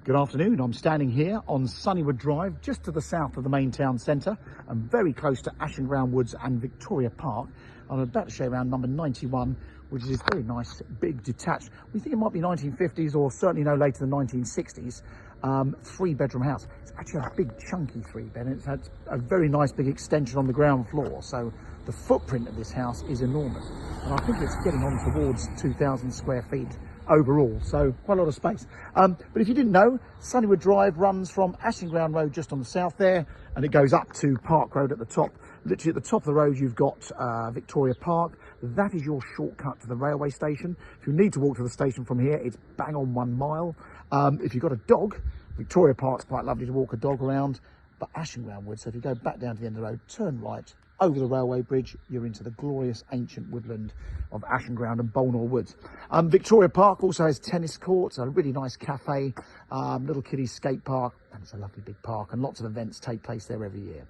Good afternoon. I'm standing here on Sunnywood Drive, just to the south of the main town centre and very close to Ashingground Woods and Victoria Park. I'm about to show you around number 91, which is this very nice, big, detached, we think it might be 1950s or certainly no later than 1960s, three-bedroom house. It's actually a big, chunky three-bed, and it's had a very nice big extension on the ground floor. So the footprint of this house is enormous. And I think it's getting on towards 2,000 square feet overall, so quite a lot of space. But if you didn't know, Sunnywood Drive runs from Ashingground Road just on the south there, and it goes up to Park Road at the top. Literally at the top of the road you've got Victoria Park. That is your shortcut to the railway station. If you need to walk to the station from here, it's bang on 1 mile. If you've got a dog, Victoria Park's quite lovely to walk a dog around, but Ashingground Wood, so if you go back down to the end of the road, turn right, over the railway bridge, you're into the glorious ancient woodland of Ashingground and Bolnor Woods. Victoria Park also has tennis courts, a really nice cafe, little kiddies skate park, and it's a lovely big park, and lots of events take place there every year.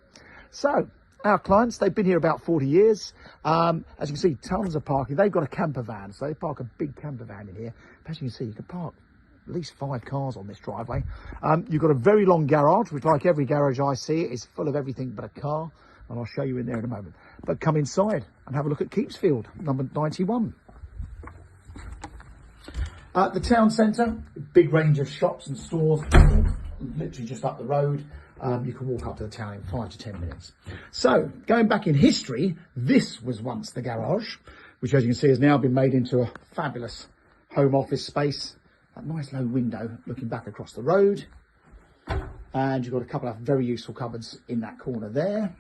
So our clients, they've been here about 40 years. As you can see, tons of parking. They've got a camper van, so they park a big camper van in here. As you can see, you can park at least 5 cars on this driveway. You've got a very long garage, which, like every garage I see, is full of everything but a car. And I'll show you in there in a moment. But come inside and have a look at Keepsfield, number 91. The town centre, big range of shops and stores, literally just up the road. You can walk up to the town in 5 to 10 minutes. So, going back in history, this was once the garage, which, as you can see, has now been made into a fabulous home office space. A nice low window looking back across the road. And you've got a couple of very useful cupboards in that corner there.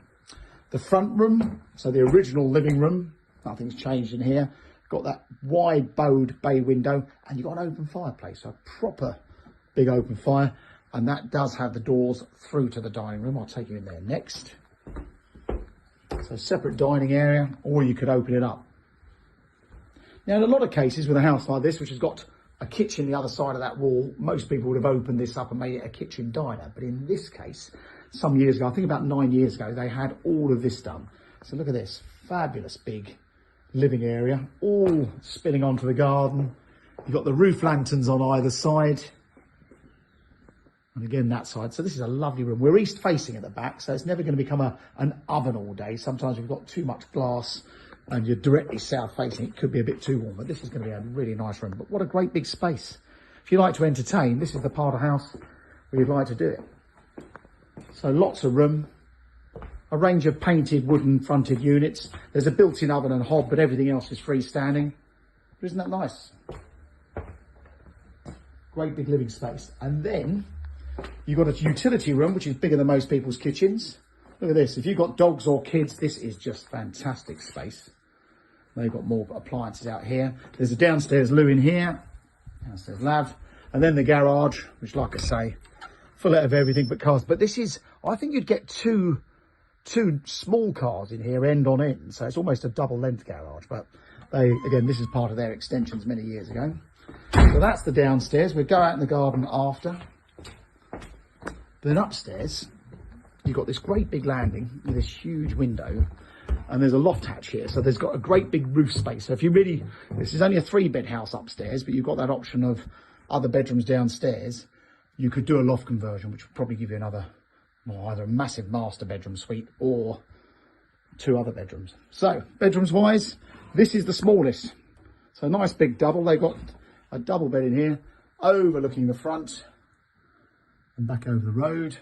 The front room, so the original living room, nothing's changed in here. Got that wide bowed bay window, and you've got an open fireplace, so a proper big open fire. And that does have the doors through to the dining room. I'll take you in there next. So separate dining area, or you could open it up. Now, in a lot of cases with a house like this, which has got a kitchen the other side of that wall, most people would have opened this up and made it a kitchen diner. But in this case, some years ago, I think about 9 years ago, they had all of this done. So look at this, fabulous big living area, all spilling onto the garden. You've got the roof lanterns on either side. And again, that side. So this is a lovely room. We're east facing at the back, so it's never going to become an oven all day. Sometimes we've got too much glass and you're directly south facing. It could be a bit too warm, but this is going to be a really nice room. But what a great big space. If you like to entertain, this is the part of the house where you'd like to do it. So lots of room, a range of painted wooden fronted units. There's a built-in oven and hob, but everything else is freestanding. Isn't that nice? Great big living space. And then you've got a utility room, which is bigger than most people's kitchens. Look at this. If you've got dogs or kids, this is just fantastic space. They've got more appliances out here. There's a downstairs loo in here, downstairs lav, and then the garage, which, like I say, full of everything but cars. But this is, I think you'd get two small cars in here, end on end. So it's almost a double length garage. But again, this is part of their extensions many years ago. So that's the downstairs. We'll go out in the garden after. Then upstairs, you've got this great big landing with this huge window. And there's a loft hatch here. So there's got a great big roof space. So if you really, this is only a 3-bed house upstairs, but you've got that option of other bedrooms downstairs. You could do a loft conversion, which would probably give you another, well, either a massive master bedroom suite or 2 other bedrooms. So, bedrooms wise, this is the smallest. So, nice big double. They've got a double bed in here, overlooking the front and back over the road.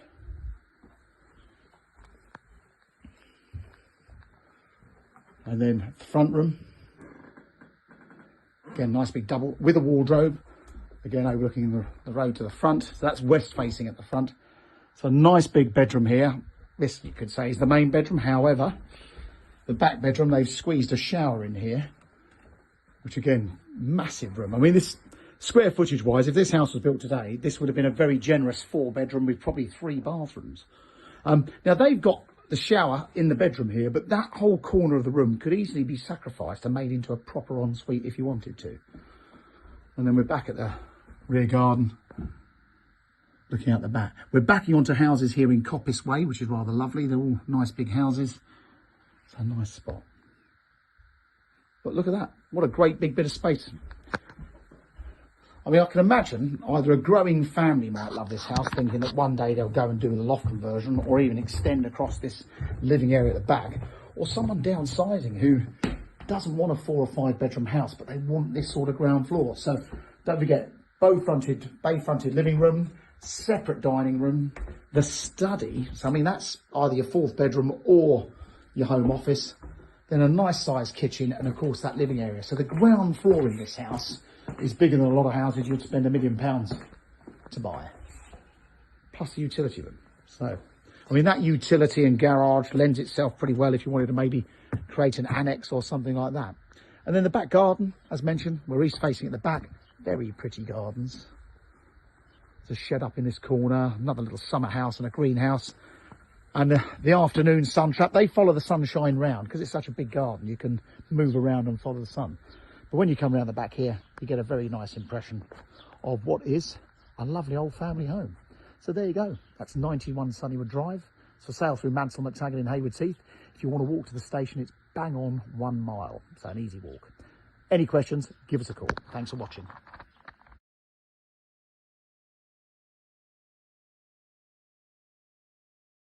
And then the front room. Again, nice big double with a wardrobe. Again, overlooking the road to the front. So that's west facing at the front. So a nice big bedroom here. This, you could say, is the main bedroom. However, the back bedroom, they've squeezed a shower in here, which again, massive room. I mean, this square footage wise, if this house was built today, this would have been a very generous 4-bedroom with probably 3 bathrooms. Now they've got the shower in the bedroom here, but that whole corner of the room could easily be sacrificed and made into a proper ensuite if you wanted to. And then we're back at the rear garden, looking out the back. We're backing onto houses here in Coppice Way, which is rather lovely. They're all nice big houses. It's a nice spot. But look at that. What a great big bit of space. I mean, I can imagine either a growing family might love this house, thinking that one day they'll go and do the loft conversion or even extend across this living area at the back, or someone downsizing who doesn't want a 4 or 5 bedroom house, but they want this sort of ground floor. So don't forget, bay fronted living room, separate dining room, the study. So I mean, that's either your 4th bedroom or your home office. Then a nice sized kitchen, and of course that living area. So the ground floor in this house is bigger than a lot of houses you'd spend £1 million to buy, plus the utility room. So, I mean, that utility and garage lends itself pretty well if you wanted to maybe create an annex or something like that. And then the back garden, as mentioned, we're east facing at the back. Very pretty gardens. There's a shed up in this corner, another little summer house and a greenhouse. And the afternoon sun trap, they follow the sunshine round because it's such a big garden. You can move around and follow the sun. But when you come around the back here, you get a very nice impression of what is a lovely old family home. So there you go. That's 91 Sunnywood Drive. It's for sale through Mansell McTaggart in Haywards Heath. If you want to walk to the station, it's bang on 1 mile. So an easy walk. Any questions, give us a call. Thanks for watching.